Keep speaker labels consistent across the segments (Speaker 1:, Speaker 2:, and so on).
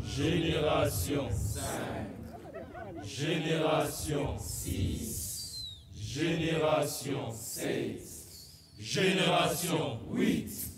Speaker 1: Génération 5, génération 6, génération 7, génération 8,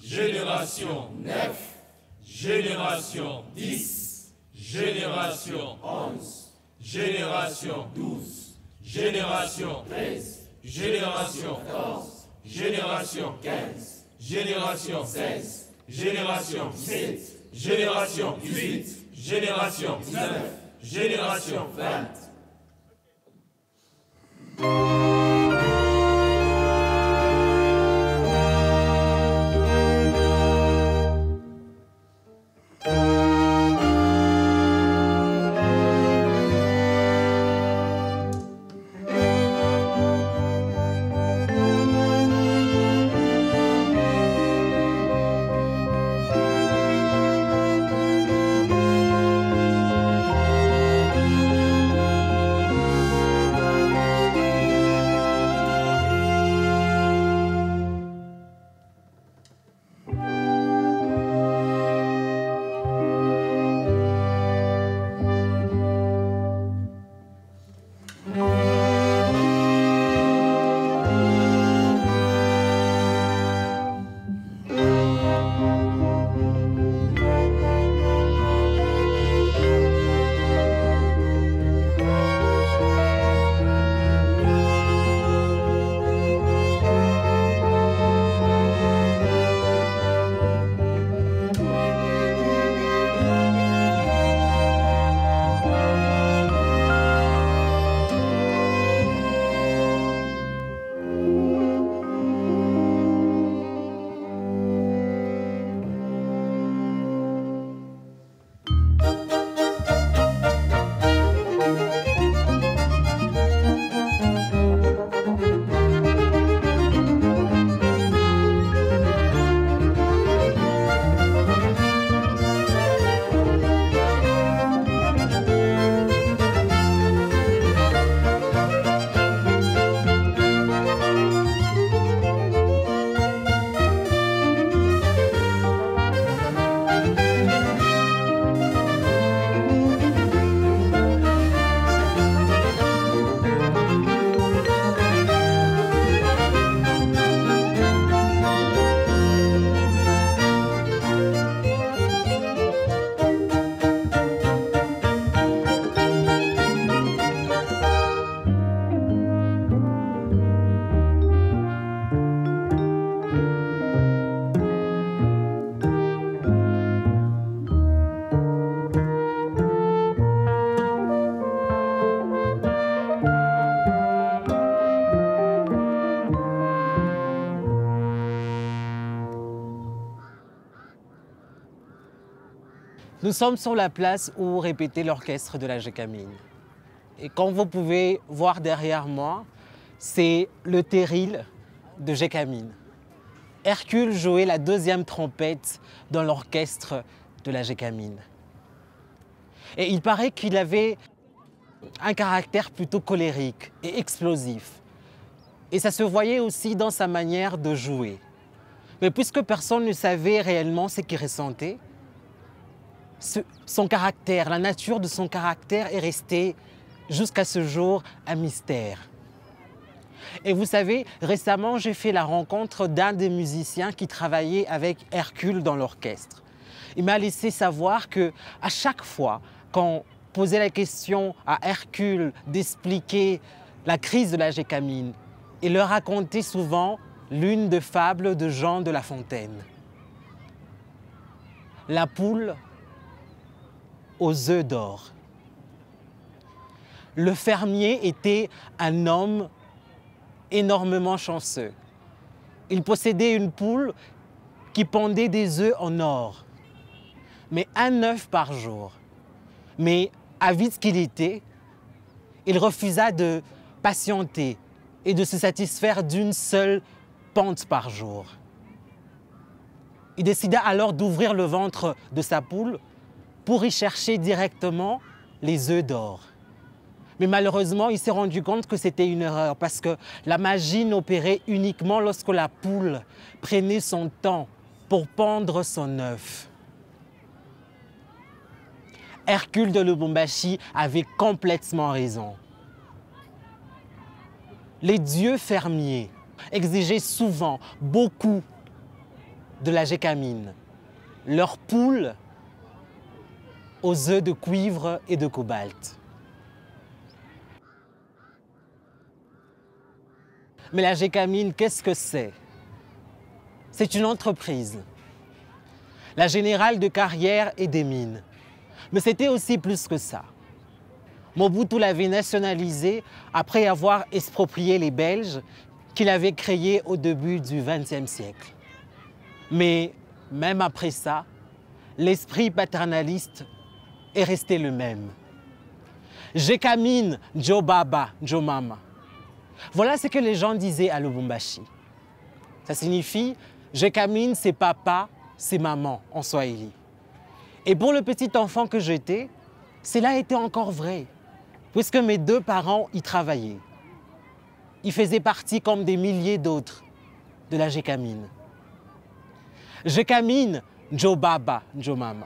Speaker 1: génération 9, génération 10, génération 11, génération 12, génération 13, génération 14, génération 15, génération 16, génération 17, génération 18, génération 19, génération 20.
Speaker 2: Nous sommes sur la place où répétait l'orchestre de la Gécamine. Et comme vous pouvez voir derrière moi, c'est le terril de Gécamine. Hercule jouait la deuxième trompette dans l'orchestre de la Gécamine. Et il paraît qu'il avait un caractère plutôt colérique et explosif. Et ça se voyait aussi dans sa manière de jouer. Mais puisque personne ne savait réellement ce qu'il ressentait, son caractère, la nature de son caractère est restée jusqu'à ce jour un mystère. Et vous savez, récemment, j'ai fait la rencontre d'un des musiciens qui travaillait avec Hercule dans l'orchestre. Il m'a laissé savoir qu'à chaque fois qu'on posait la question à Hercule d'expliquer la crise de la Gécamine, il leur racontait souvent l'une des fables de Jean de La Fontaine. La poule aux œufs d'or. Le fermier était un homme énormément chanceux. Il possédait une poule qui pondait des œufs en or, mais un œuf par jour. Mais avide qu'il était, il refusa de patienter et de se satisfaire d'une seule pente par jour. Il décida alors d'ouvrir le ventre de sa poule pour y chercher directement les œufs d'or. Mais malheureusement, il s'est rendu compte que c'était une erreur parce que la magie n'opérait uniquement lorsque la poule prenait son temps pour pondre son œuf. Hercule de Lubumbashi avait complètement raison. Les dieux fermiers exigeaient souvent beaucoup de la Gécamine, leurs poules aux œufs de cuivre et de cobalt. Mais la Gécamine, qu'est-ce que c'est? C'est une entreprise, la générale de carrière et des mines. Mais c'était aussi plus que ça. Mobutu l'avait nationalisé après avoir exproprié les Belges qu'il avait créés au début du XXe siècle. Mais même après ça, l'esprit paternaliste est resté le même. Gécamine, Joe Baba, Joe Mama. Voilà ce que les gens disaient à Lubumbashi. Ça signifie Gécamine, c'est papa, c'est maman en Swahili. Et pour le petit enfant que j'étais, cela était encore vrai, puisque mes deux parents y travaillaient. Ils faisaient partie, comme des milliers d'autres, de la Gécamine. Gécamine, Joe Baba, Joe Mama.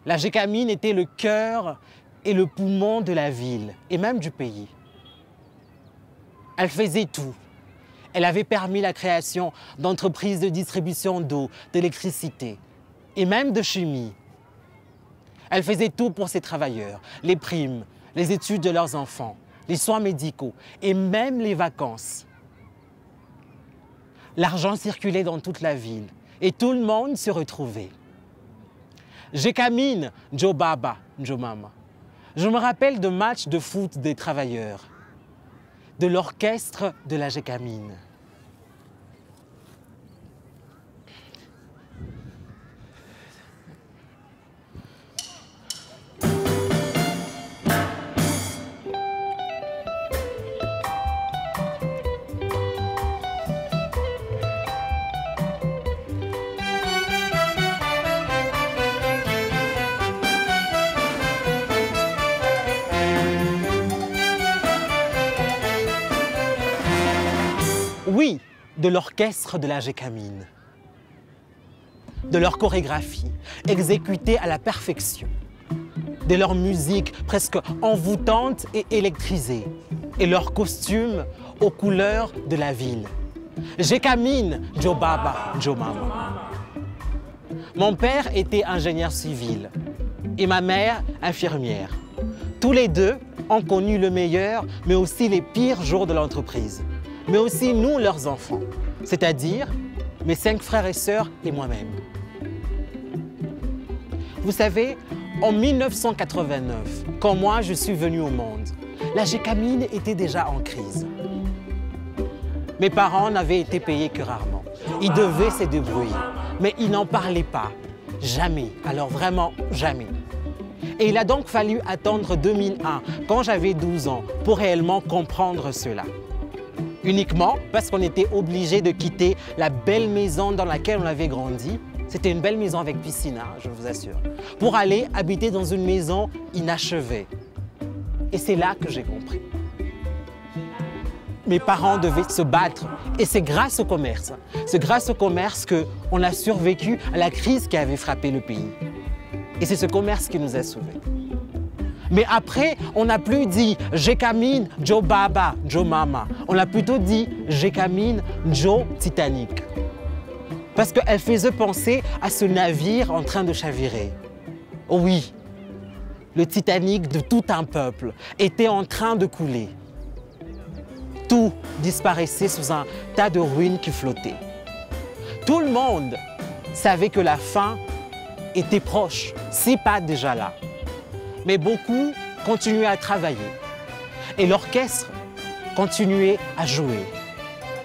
Speaker 2: La Gécamine était le cœur et le poumon de la ville, et même du pays. Elle faisait tout. Elle avait permis la création d'entreprises de distribution d'eau, d'électricité et même de chimie. Elle faisait tout pour ses travailleurs, les primes, les études de leurs enfants, les soins médicaux et même les vacances. L'argent circulait dans toute la ville et tout le monde se retrouvait. Gécamine, Joe Baba, Joe Mama. Je me rappelle de matchs de foot des travailleurs, de l'orchestre de la Gécamine. Oui, de l'orchestre de la Gécamine, de leur chorégraphie exécutée à la perfection, de leur musique presque envoûtante et électrisée, et leurs costumes aux couleurs de la ville. Gécamine, Joe Baba, Joe Mama. Mon père était ingénieur civil et ma mère infirmière. Tous les deux ont connu le meilleur, mais aussi les pires jours de l'entreprise. Mais aussi nous, leurs enfants, c'est-à-dire mes 5 frères et sœurs et moi-même. Vous savez, en 1989, quand moi je suis venu au monde, la Gécamine était déjà en crise. Mes parents n'avaient été payés que rarement. Ils devaient se débrouiller, mais ils n'en parlaient pas. Jamais, alors vraiment jamais. Et il a donc fallu attendre 2001, quand j'avais 12 ans, pour réellement comprendre cela. Uniquement parce qu'on était obligé de quitter la belle maison dans laquelle on avait grandi. C'était une belle maison avec piscine, hein, je vous assure. Pour aller habiter dans une maison inachevée. Et c'est là que j'ai compris. mes parents devaient se battre. Et c'est grâce au commerce. C'est grâce au commerce qu'on a survécu à la crise qui avait frappé le pays. Et c'est ce commerce qui nous a sauvés. Mais après, on n'a plus dit « Gécamine, Joe Baba, Joe Mama ». On a plutôt dit « Gécamine, Joe Titanic ». Parce qu'elle faisait penser à ce navire en train de chavirer. Oh oui, le Titanic de tout un peuple était en train de couler. Tout disparaissait sous un tas de ruines qui flottaient. Tout le monde savait que la fin était proche, si pas déjà là. Mais beaucoup continuaient à travailler et l'orchestre continuait à jouer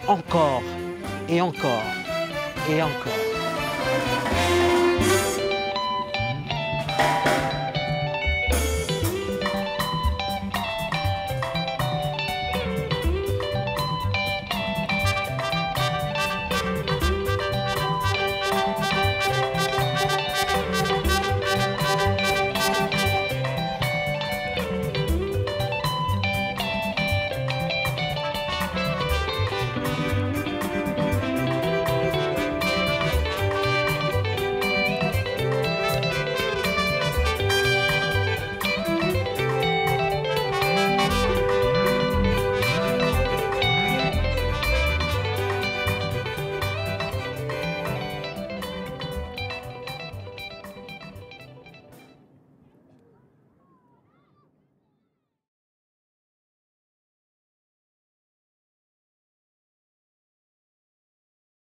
Speaker 2: encore et encore et encore.